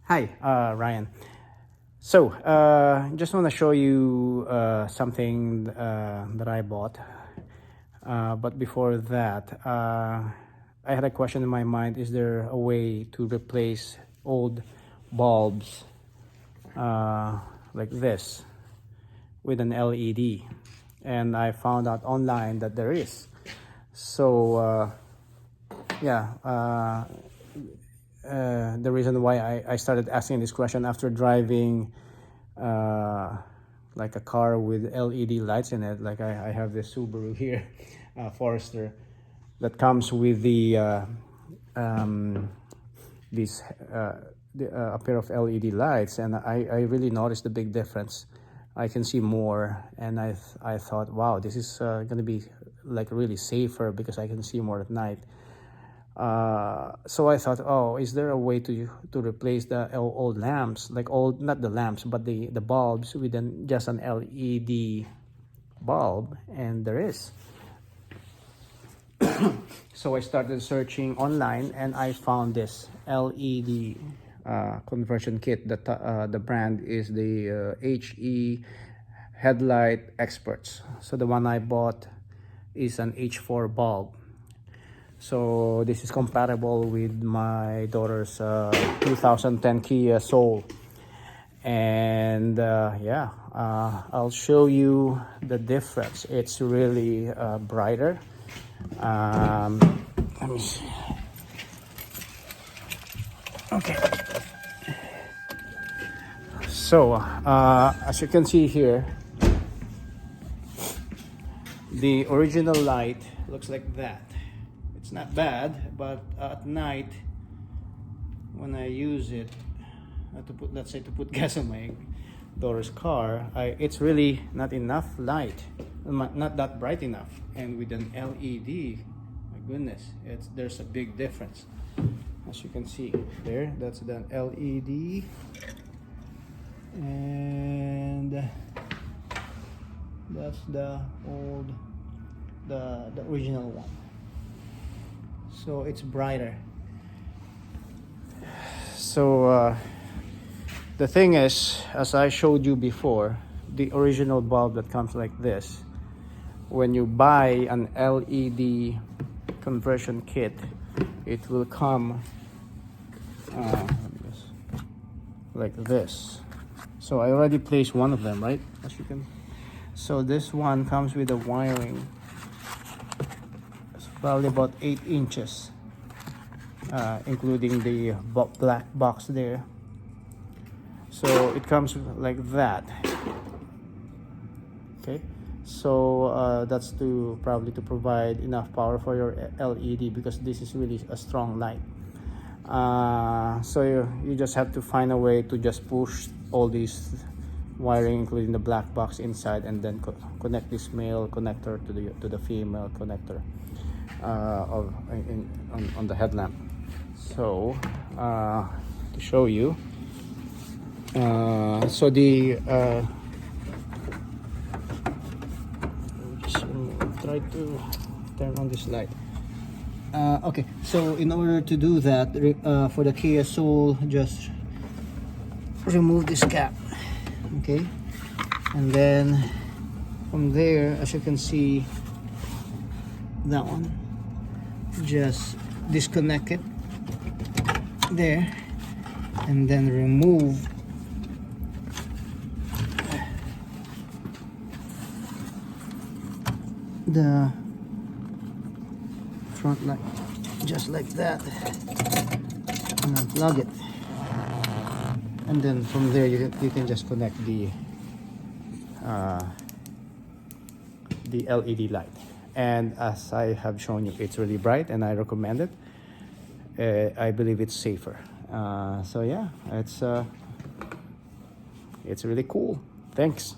Hi, Ryan. So, just want to show you something that I bought. But before that, I had a question in my mind. Is there a way to replace old bulbs like this with an LED? And I found out online that there is. So, yeah. The reason why I started asking this question after driving like a car with LED lights in it. Like I have this Subaru here, Forester, that comes with this a pair of LED lights, and I really noticed the big difference. I can see more, and I thought, wow, this is gonna be like really safer because I can see more at night. So I thought, oh, is there a way to replace the old lamps, like old, not the lamps, but the bulbs with just an LED bulb? And there is. So I started searching online, and I found this LED conversion kit. The brand is the HE Headlight Experts. So the one I bought is an H4 bulb. So this is compatible with my daughter's 2010 Kia Soul. And yeah, I'll show you the difference. It's really brighter. Let me see. Okay. So as you can see here, the original light looks like that. It's not bad, but at night when I use it to put, let's say, to put gas in my daughter's car, it's really not enough light, not that bright enough. And with an LED, my goodness, there's a big difference. As you can see there, that's the LED, and that's the original one. So it's brighter. So the thing is, as I showed you before, the original bulb that comes like this, when you buy an LED conversion kit, it will come like this. So I already placed one of them, right? As you can. So this one comes with a wiring. It's probably about 8 inches, including the black box there. So it comes like that. Okay, so that's probably to provide enough power for your LED, because this is really a strong light. So you just have to find a way to just push all these wiring, including the black box, inside, and then connect this male connector to the female connector on the headlamp. So to show you, so the just try to turn on this light. Okay, so in order to do that, for the Kia Soul, just remove this cap. Okay, and then from there, as you can see, that one, just disconnect it there, and then remove the front light, just like that, and unplug it. And then from there you can just connect the LED light. And as I have shown you, it's really bright, and I recommend it. I believe it's safer. So yeah, it's really cool. Thanks.